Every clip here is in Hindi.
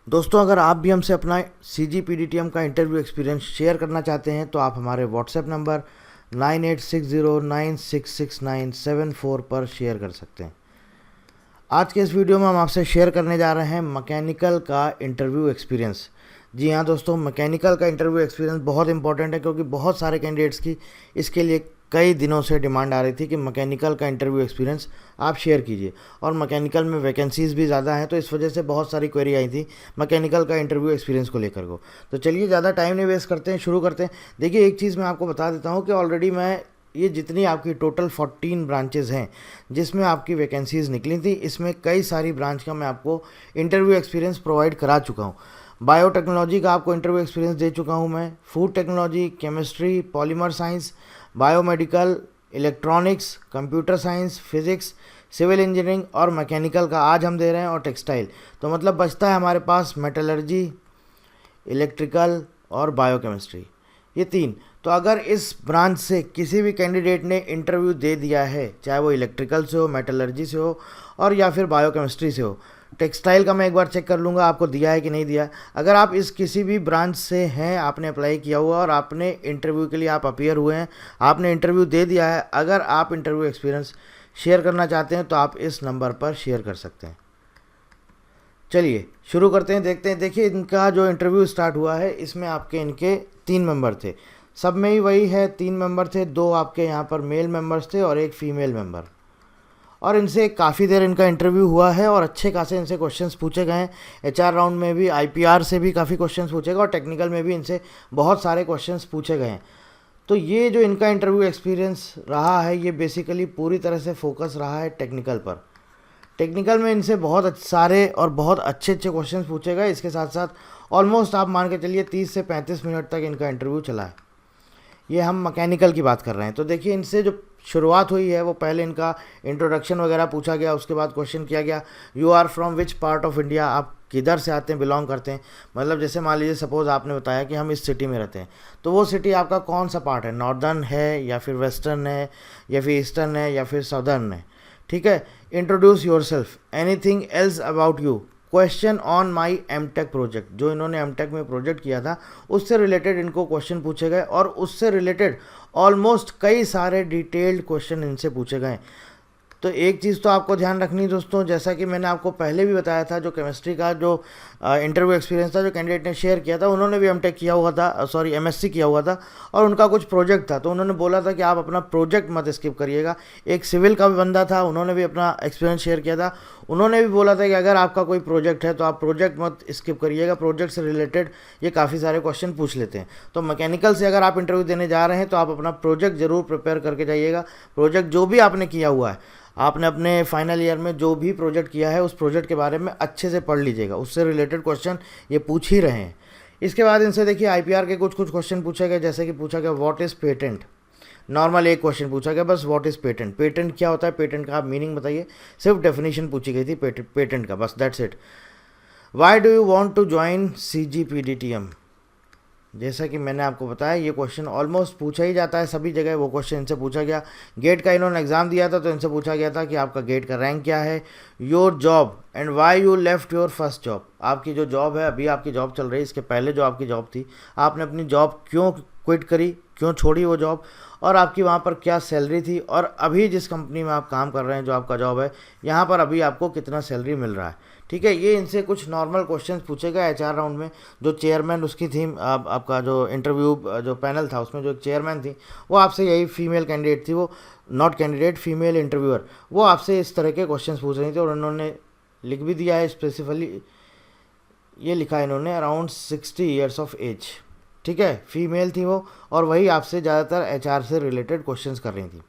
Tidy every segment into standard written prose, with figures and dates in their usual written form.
दोस्तों, अगर आप भी हमसे अपना CGPDTM का इंटरव्यू एक्सपीरियंस शेयर करना चाहते हैं तो आप हमारे व्हाट्सएप नंबर 9860966974 पर शेयर कर सकते हैं। आज के इस वीडियो में हम आपसे शेयर करने जा रहे हैं मैकेनिकल का इंटरव्यू एक्सपीरियंस। जी हाँ दोस्तों, मैकेनिकल का इंटरव्यू एक्सपीरियंस बहुत इंपॉर्टेंट है क्योंकि बहुत सारे कैंडिडेट्स की इसके लिए कई दिनों से डिमांड आ रही थी कि मैकेनिकल का इंटरव्यू एक्सपीरियंस आप शेयर कीजिए, और मैकेनिकल में वैकेंसीज़ भी ज़्यादा हैं, तो इस वजह से बहुत सारी क्वेरी आई थी मैकेनिकल का इंटरव्यू एक्सपीरियंस को लेकर को। तो चलिए ज़्यादा टाइम नहीं वेस्ट करते हैं, शुरू करते हैं। देखिए, एक चीज़ मैं आपको बता देता हूँ कि ऑलरेडी मैं ये जितनी आपकी टोटल 14 ब्रांचेज़ हैं जिसमें आपकी वैकेंसीज़ निकली थी, इसमें कई सारी ब्रांच का मैं आपको इंटरव्यू एक्सपीरियंस प्रोवाइड करा चुका हूँ। बायोटेक्नोलॉजी का आपको इंटरव्यू एक्सपीरियंस दे चुका हूँ मैं, food technology, chemistry, polymer science, biomedical, electronics, computer science, physics, civil engineering और मैकेनिकल का आज हम दे रहे हैं, और टेक्सटाइल। तो मतलब बचता है हमारे पास मेटलर्जी, इलेक्ट्रिकल और बायोकेमिस्ट्री, ये तीन। तो अगर इस ब्रांच से किसी भी कैंडिडेट ने इंटरव्यू दे दिया है, चाहे वो इलेक्ट्रिकल से हो, मेटलर्जी से हो और या फिर बायोकेमिस्ट्री से हो, टेक्सटाइल का मैं एक बार चेक कर लूँगा आपको दिया है कि नहीं दिया। अगर आप इस किसी भी ब्रांच से हैं, आपने अप्लाई किया हुआ और आपने इंटरव्यू के लिए आप अपीयर हुए हैं, आपने इंटरव्यू दे दिया है, अगर आप इंटरव्यू एक्सपीरियंस शेयर करना चाहते हैं तो आप इस नंबर पर शेयर कर सकते हैं। चलिए शुरू करते हैं, देखते हैं। देखिए, इनका जो इंटरव्यू स्टार्ट हुआ है इसमें आपके इनके 3 मेंबर थे, सब में ही वही है, 3 मेंबर थे, 2 आपके यहाँ पर मेल मेंबर्स थे और एक फीमेल मेंबर। और इनसे काफ़ी देर इनका इंटरव्यू हुआ है और अच्छे खासे इनसे क्वेश्चंस पूछे गए हैं। HR राउंड में भी IPR से भी काफ़ी क्वेश्चंस पूछे गए और टेक्निकल में भी इनसे बहुत सारे क्वेश्चंस पूछे गए हैं। तो ये जो इनका इंटरव्यू एक्सपीरियंस रहा है, ये बेसिकली पूरी तरह से फोकस रहा है टेक्निकल पर। टेक्निकल में इनसे बहुत सारे और बहुत अच्छे अच्छे क्वेश्चन पूछे गए। इसके साथ साथ ऑलमोस्ट आप मान के चलिए 30 से 35 मिनट तक इनका इंटरव्यू चला है। ये हम मैकेनिकल की बात कर रहे हैं। तो देखिए, इनसे जो शुरुआत हुई है वो पहले इनका इंट्रोडक्शन वगैरह पूछा गया, उसके बाद क्वेश्चन किया गया, you are from which part of India, आप किधर से आते हैं, बिलोंग करते हैं। मतलब जैसे मान लीजिए सपोज़ आपने बताया कि हम इस सिटी में रहते हैं, तो वो सिटी आपका कौन सा पार्ट है, नॉर्दर्न है या फिर वेस्टर्न है या फिर ईस्टर्न है या फिर साउदर्न है। ठीक है। Introduce yourself, anything else about you, question on my MTech project, जो इन्होंने एमटेक में प्रोजेक्ट किया था उससे रिलेटेड इनको क्वेश्चन पूछे गए, और उससे रिलेटेड ऑलमोस्ट कई सारे डिटेल्ड क्वेश्चन इनसे पूछे गए। तो एक चीज़ तो आपको ध्यान रखनी दोस्तों, जैसा कि मैंने आपको पहले भी बताया था, जो केमिस्ट्री का जो इंटरव्यू एक्सपीरियंस था, जो कैंडिडेट ने शेयर किया था, उन्होंने भी एमटेक किया हुआ था, सॉरी MSc किया हुआ था, और उनका कुछ प्रोजेक्ट था। तो उन्होंने बोला था कि आप अपना प्रोजेक्ट मत स्किप करिएगा। एक सिविल का भी बंदा था, उन्होंने भी अपना एक्सपीरियंस शेयर किया था, उन्होंने भी बोला था कि अगर आपका कोई प्रोजेक्ट है तो आप प्रोजेक्ट मत स्किप करिएगा, प्रोजेक्ट से रिलेटेड ये काफ़ी सारे क्वेश्चन पूछ लेते हैं। तो मैकेनिकल से अगर आप इंटरव्यू देने जा रहे हैं तो आप अपना प्रोजेक्ट ज़रूर प्रिपेयर करके जाइएगा। प्रोजेक्ट जो भी आपने किया हुआ है, आपने अपने फाइनल ईयर में जो भी प्रोजेक्ट किया है उस प्रोजेक्ट के बारे में अच्छे से पढ़ लीजिएगा, उससे रिलेटेड क्वेश्चन ये पूछ ही रहे हैं। इसके बाद इनसे देखिए IPR के कुछ क्वेश्चन पूछे गए, जैसे कि पूछा गया व्हाट इज़ पेटेंट। नॉर्मल एक क्वेश्चन पूछा गया बस, व्हाट इज़ पेटेंट, पेटेंट क्या होता है, पेटेंट का आप मीनिंग बताइए। सिर्फ डेफिनेशन पूछी गई थी पेटेंट का, बस that's it. Why do you want to join CGPDTM, जैसा कि मैंने आपको बताया ये क्वेश्चन ऑलमोस्ट पूछा ही जाता है सभी जगह, वो क्वेश्चन इनसे पूछा गया। गेट का इन्होंने एग्ज़ाम दिया था तो इनसे पूछा गया था कि आपका गेट का रैंक क्या है। Your job and why you left your first job, आपकी जो जॉब है, अभी आपकी जॉब चल रही है, इसके पहले जो आपकी जॉब थी, आपने अपनी जॉब क्यों क्विट करी, क्यों छोड़ी वो जॉब, और आपकी वहाँ पर क्या सैलरी थी, और अभी जिस कंपनी में आप काम कर रहे हैं, जो आपका जॉब है, यहाँ पर अभी आपको कितना सैलरी मिल रहा है। ठीक है। ये इनसे कुछ नॉर्मल क्वेश्चंस पूछे गए। HR राउंड में जो चेयरमैन उसकी थी, आपका जो इंटरव्यू जो पैनल था उसमें जो चेयरमैन थी, वो आपसे यही फीमेल कैंडिडेट थी, वो नॉट कैंडिडेट, फीमेल इंटरव्यूअर, वो आपसे इस तरह के क्वेश्चंस पूछ रही थी। और उन्होंने लिख भी दिया है स्पेसिफिकली, ये लिखा है इन्होंने अराउंड 60 ईयर्स ऑफ एज। ठीक है, फीमेल थी वो, और वही आपसे ज़्यादातर HR से रिलेटेड क्वेश्चंस कर रही थी।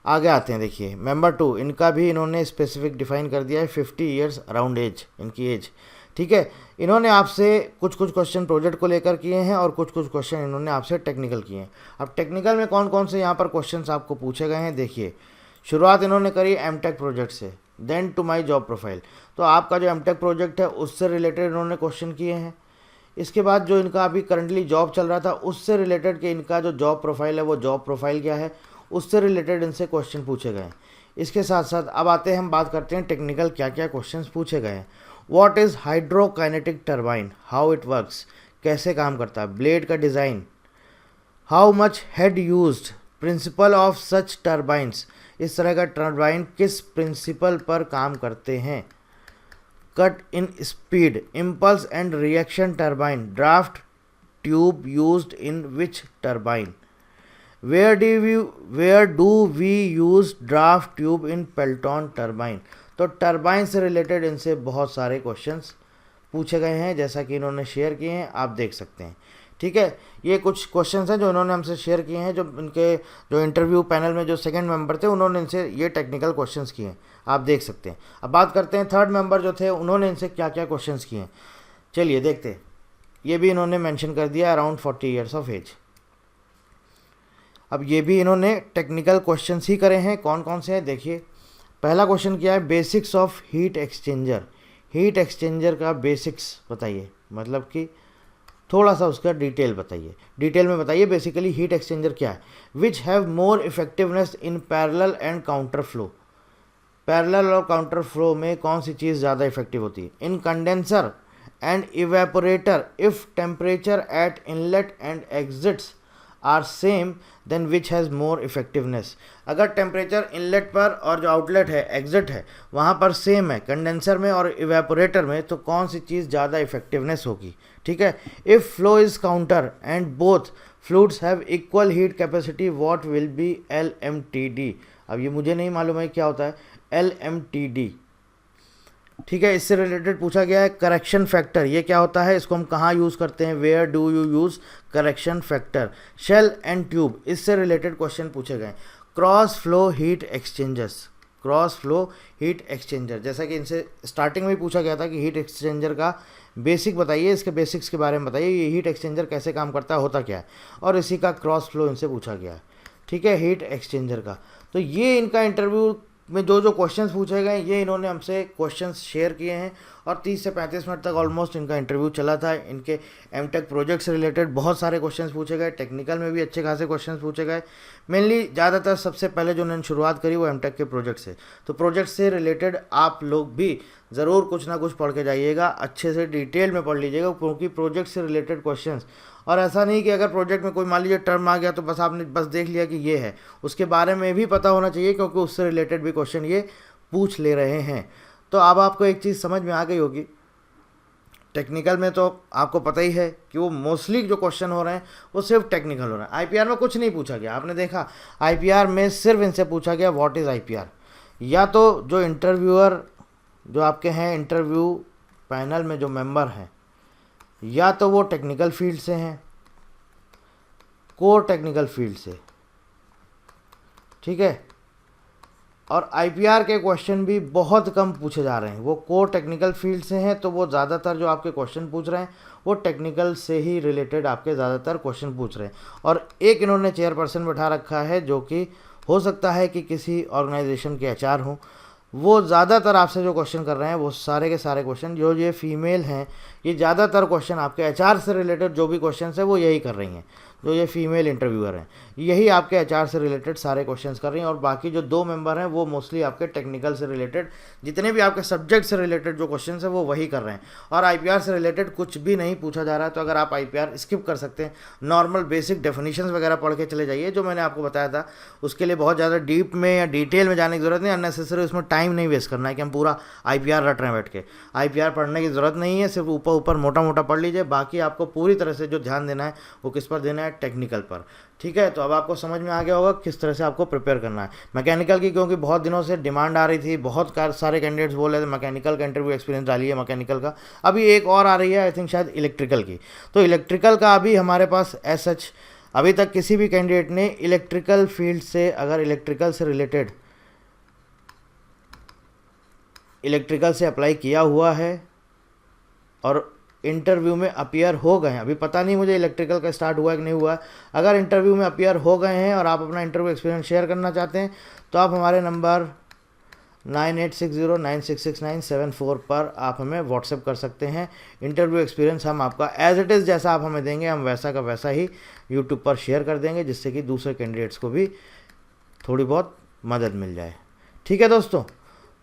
आगे आते हैं, देखिए मेंबर 2, इनका भी इन्होंने स्पेसिफिक डिफाइन कर दिया है, 50 ईयर्स अराउंड एज इनकी एज। ठीक है। इन्होंने आपसे कुछ क्वेश्चन प्रोजेक्ट को लेकर किए हैं और कुछ क्वेश्चन इन्होंने आपसे टेक्निकल किए हैं। अब टेक्निकल में कौन कौन से यहाँ पर क्वेश्चंस आपको पूछे गए हैं, देखिए शुरुआत इन्होंने करी एमटेक प्रोजेक्ट से, then to my job profile, तो आपका जो एमटेक प्रोजेक्ट है उससे रिलेटेड इन्होंने क्वेश्चन किए हैं। इसके बाद जो इनका अभी करंटली जॉब चल रहा था उससे रिलेटेड कि इनका जो जॉब प्रोफाइल है वो जॉब प्रोफाइल क्या है, उससे रिलेटेड इनसे क्वेश्चन पूछे गए। इसके साथ साथ अब आते हैं, हम बात करते हैं टेक्निकल क्या क्या क्वेश्चंस पूछे गए हैं। What is hydrokinetic turbine, how it works, कैसे काम करता है, ब्लेड का design, how much head used, principle of such turbines, इस तरह का टरबाइन किस प्रिंसिपल पर काम करते हैं, cut in speed, impulse and reaction turbine, draft tube used in which turbine, where do we use draft tube in Pelton turbine. तो टरबाइन से रिलेटेड इनसे बहुत सारे क्वेश्चंस पूछे गए हैं, जैसा कि इन्होंने शेयर किए हैं, आप देख सकते हैं। ठीक है, ये कुछ क्वेश्चंस हैं जो इन्होंने हमसे शेयर किए हैं, जो इनके जो इंटरव्यू पैनल में जो सेकंड मेंबर थे उन्होंने इनसे ये टेक्निकल क्वेश्चंस किए हैं, आप देख सकते हैं। अब बात करते हैं थर्ड मेंबर जो थे, उन्होंने इनसे क्या क्या क्वेश्चंस किए हैं, चलिए देखते हैं। ये भी इन्होंने मेंशन कर दिया अराउंड 40 ईयर्स ऑफ एज। अब ये भी इन्होंने टेक्निकल क्वेश्चंस ही करे हैं, कौन कौन से हैं देखिए। पहला क्वेश्चन क्या है, basics of heat exchanger, heat exchanger का बेसिक्स बताइए, मतलब कि थोड़ा सा उसका डिटेल बताइए, डिटेल में बताइए बेसिकली हीट एक्सचेंजर क्या है। Which have more effectiveness in parallel and counter flow, parallel और काउंटर फ्लो में कौन सी चीज़ ज़्यादा इफेक्टिव होती है। In condenser and evaporator if temperature at inlet and exits are same then which has more effectiveness, अगर टेम्परेचर इनलेट पर और जो आउटलेट है एग्जिट है वहाँ पर सेम है कंडेंसर में और इवेपोरेटर में, तो कौन सी चीज़ ज़्यादा इफेक्टिवनेस होगी। ठीक है, if flow is counter and both fluids have equal heat capacity what will be LMTD। अब ये मुझे नहीं मालूम है क्या होता है LMTD। ठीक है, इससे रिलेटेड पूछा गया है करेक्शन फैक्टर, ये क्या होता है, इसको हम कहाँ यूज़ करते हैं, where do you use correction factor. Shell and tube, इससे रिलेटेड क्वेश्चन पूछे गए। Cross flow heat exchangers, cross flow heat exchanger, जैसा कि इनसे स्टार्टिंग में ही पूछा गया था कि हीट एक्सचेंजर का बेसिक बताइए, इसके बेसिक्स के बारे में बताइए, ये हीट एक्सचेंजर कैसे काम करता है, होता क्या है, और इसी का क्रॉस फ्लो इनसे पूछा गया है। ठीक है, हीट एक्सचेंजर का। तो ये इनका इंटरव्यू में जो जो क्वेश्चंस पूछे गए ये इन्होंने हमसे क्वेश्चंस शेयर किए हैं, और 30 से 35 मिनट तक ऑलमोस्ट इनका इंटरव्यू चला था। इनके एमटेक प्रोजेक्ट से रिलेटेड बहुत सारे क्वेश्चंस पूछे गए, टेक्निकल में भी अच्छे खासे क्वेश्चंस पूछे गए। मेनली ज़्यादातर सबसे पहले जो उन्होंने शुरुआत करी वो एमटेक के प्रोजेक्ट से, तो प्रोजेक्ट से रिलेटेड आप लोग भी ज़रूर कुछ ना कुछ पढ़ के जाइएगा, अच्छे से डिटेल में पढ़ लीजिएगा, क्योंकि प्रोजेक्ट से रिलेटेड क्वेश्चंस, और ऐसा नहीं कि अगर प्रोजेक्ट में कोई मान लीजिए टर्म आ गया तो बस आपने बस देख लिया कि ये है, उसके बारे में भी पता होना चाहिए, क्योंकि उससे रिलेटेड भी क्वेश्चन ये पूछ ले रहे हैं। तो अब आपको एक चीज़ समझ में आ गई होगी, टेक्निकल में तो आपको पता ही है कि वो मोस्टली जो क्वेश्चन हो रहे हैं वो सिर्फ टेक्निकल हो रहे हैं। आईपीआर में कुछ नहीं पूछा गया, आपने देखा आईपीआर में सिर्फ इनसे पूछा गया व्हाट इज़ आईपीआर, या तो जो इंटरव्यूअर जो आपके हैं इंटरव्यू पैनल में जो मेंबर हैं, या तो वो टेक्निकल फील्ड से हैं, कोर टेक्निकल फील्ड से। ठीक है, और आईपीआर के क्वेश्चन भी बहुत कम पूछे जा रहे हैं, वो कोर टेक्निकल फील्ड से हैं, तो वो ज़्यादातर जो आपके क्वेश्चन पूछ रहे हैं वो टेक्निकल से ही रिलेटेड आपके ज़्यादातर क्वेश्चन पूछ रहे हैं। और एक इन्होंने चेयरपर्सन बैठा रखा है जो कि हो सकता है कि किसी ऑर्गेनाइजेशन के एचआर हों, वो ज़्यादातर आपसे जो क्वेश्चन कर रहे हैं वो सारे के सारे क्वेश्चन, जो ये फीमेल हैं ये ज़्यादातर क्वेश्चन आपके एचआर से रिलेटेड जो भी क्वेश्चन है वो यही कर रही हैं, जो ये फीमेल इंटरव्यूअर हैं यही आपके एचआर से रिलेटेड सारे क्वेश्चंस कर रही हैं। और बाकी जो 2 मेंबर हैं वो मोस्टली आपके टेक्निकल से रिलेटेड, जितने भी आपके सब्जेक्ट से रिलेटेड जो क्वेश्चंस हैं वो वही कर रहे हैं, और आईपीआर से रिलेटेड कुछ भी नहीं पूछा जा रहा है। तो अगर आप आईपीआर स्किप कर सकते हैं, नॉर्मल बेसिक डेफिनेशंस वगैरह पढ़ के चले जाइए, जो मैंने आपको बताया था, उसके लिए बहुत ज़्यादा डीप में या डिटेल में जाने की ज़रूरत नहीं, अननेसेसरी उसमें टाइम नहीं वेस्ट करना है कि हम पूरा आईपीआर रट रहे हैं बैठ के। आईपीआर पढ़ने की ज़रूरत नहीं है, सिर्फ ऊपर ऊपर मोटा मोटा पढ़ लीजिए, बाकी आपको पूरी तरह से जो ध्यान देना है वो किस पर देना है, टेक्निकल पर। ठीक है, तो अब आपको समझ में आ गया होगा किस तरह से आपको प्रिपेयर करना है मैकेनिकल की, क्योंकि बहुत दिनों से डिमांड आ रही थी, बहुत सारे कैंडिडेट्स बोल रहे थे मैकेनिकल का इंटरव्यू एक्सपीरियंस डालिए मैकेनिकल का। अभी एक और आ रही है आई थिंक शायद इलेक्ट्रिकल की, तो इलेक्ट्रिकल का अभी हमारे पास सच अभी तक किसी भी कैंडिडेट ने इलेक्ट्रिकल फील्ड से, अगर इलेक्ट्रिकल से रिलेटेड इलेक्ट्रिकल से अप्लाई किया हुआ है और इंटरव्यू में अपीयर हो गए हैं, अभी पता नहीं मुझे इलेक्ट्रिकल का स्टार्ट हुआ है कि नहीं हुआ है, अगर इंटरव्यू में अपीयर हो गए हैं और आप अपना इंटरव्यू एक्सपीरियंस शेयर करना चाहते हैं तो आप हमारे नंबर 9860966974 पर आप हमें व्हाट्सएप कर सकते हैं। इंटरव्यू एक्सपीरियंस हम आपका एज इट इज़ जैसा आप हमें देंगे हम वैसा का वैसा ही यूट्यूब पर शेयर कर देंगे, जिससे कि दूसरे कैंडिडेट्स को भी थोड़ी बहुत मदद मिल जाए। ठीक है दोस्तों,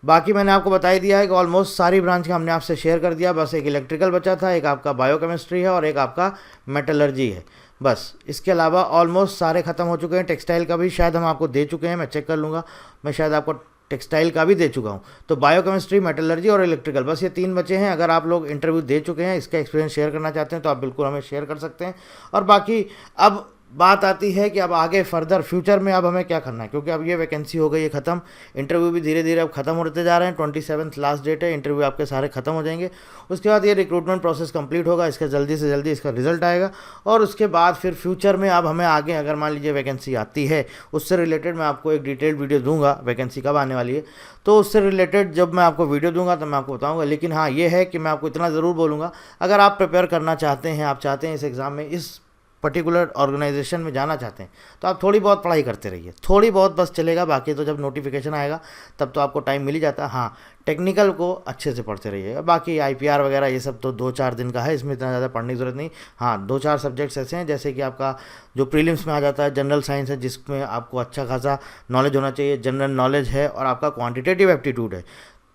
बाकी मैंने आपको बता ही दिया है कि ऑलमोस्ट सारी ब्रांच का हमने आपसे शेयर कर दिया। बस एक इलेक्ट्रिकल बचा था, एक आपका बायोकेमिस्ट्री है और एक आपका मेटलर्जी है। बस इसके अलावा ऑलमोस्ट सारे ख़त्म हो चुके हैं। टेक्सटाइल का भी शायद हम आपको दे चुके हैं, मैं चेक कर लूँगा, मैं शायद आपको टेक्सटाइल का भी दे चुका हूँ। तो बायोकेमिस्ट्री, मेटलर्जी और इलेक्ट्रिकल, बस ये 3 बचे हैं। अगर आप लोग इंटरव्यू दे चुके हैं, इसका एक्सपीरियंस शेयर करना चाहते हैं तो आप बिल्कुल हमें शेयर कर सकते हैं। और बाकी अब बात आती है कि अब आगे फर्दर फ्यूचर में अब हमें क्या करना है, क्योंकि अब ये वैकेंसी हो गई है ख़त्म। इंटरव्यू भी धीरे धीरे अब ख़त्म होते जा रहे हैं। 27 लास्ट डेट है, इंटरव्यू आपके सारे ख़त्म हो जाएंगे। उसके बाद ये रिक्रूटमेंट प्रोसेस कंप्लीट होगा, इसका जल्दी से जल्दी इसका रिजल्ट आएगा। और उसके बाद फिर फ्यूचर में अब हमें आगे अगर मान लीजिए वैकेंसी आती है, उससे रिलेटेड मैं आपको एक डिटेल्ड वीडियो दूंगा। वैकेंसी कब आने वाली है तो उससे रिलेटेड जब मैं आपको वीडियो दूंगा तो मैं आपको बताऊंगा। लेकिन हाँ, ये है कि मैं आपको इतना ज़रूर बोलूँगा, अगर आप प्रिपेयर करना चाहते हैं, आप चाहते हैं इस एग्ज़ाम में, इस पर्टिकुलर ऑर्गेनाइजेशन में जाना चाहते हैं, तो आप थोड़ी बहुत पढ़ाई करते रहिए। थोड़ी बहुत बस चलेगा, बाकी तो जब नोटिफिकेशन आएगा तब तो आपको टाइम मिल ही जाता है। हाँ, टेक्निकल को अच्छे से पढ़ते रहिएगा। बाकी IPR वगैरह ये सब तो 2-4 दिन का है, इसमें इतना ज़्यादा पढ़ने की ज़रूरत नहीं। हाँ, 2-4 सब्जेक्ट्स ऐसे हैं जैसे कि आपका जो प्रीलिम्स में आ जाता है, जनरल साइंस है जिसमें आपको अच्छा खासा नॉलेज होना चाहिए, जनरल नॉलेज है, और आपका क्वान्टिटेटिव एप्टीट्यूड है।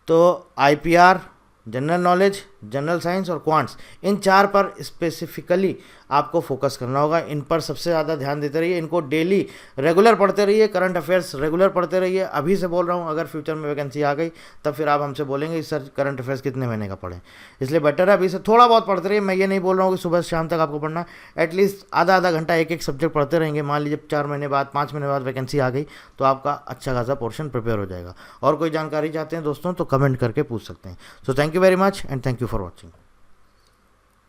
तो IPR, general knowledge, general science और क्वांट्स, इन 4 पर स्पेसिफिकली आपको फोकस करना होगा। इन पर सबसे ज़्यादा ध्यान देते रहिए, इनको डेली रेगुलर पढ़ते रहिए, करंट अफेयर्स रेगुलर पढ़ते रहिए। अभी से बोल रहा हूँ, अगर फ्यूचर में वैकेंसी आ गई तब फिर आप हमसे बोलेंगे सर करंट अफेयर्स कितने महीने का पढ़ें, इसलिए बेटर है अभी से थोड़ा बहुत पढ़ते रहिए। मैं ये नहीं बोल रहा हूँ कि सुबह से शाम तक आपको पढ़ना है, एटलीस्ट आधा घंटा एक सब्जेक्ट पढ़ते रहेंगे। मान लीजिए 4 महीने बाद, 5 महीने बाद वैकेंसी आ गई तो आपका अच्छा खासा पोर्शन प्रिपेयर हो जाएगा। और कोई जानकारी चाहते हैं दोस्तों तो कमेंट करके पूछ सकते हैं। So thank you very much and thank you for watching.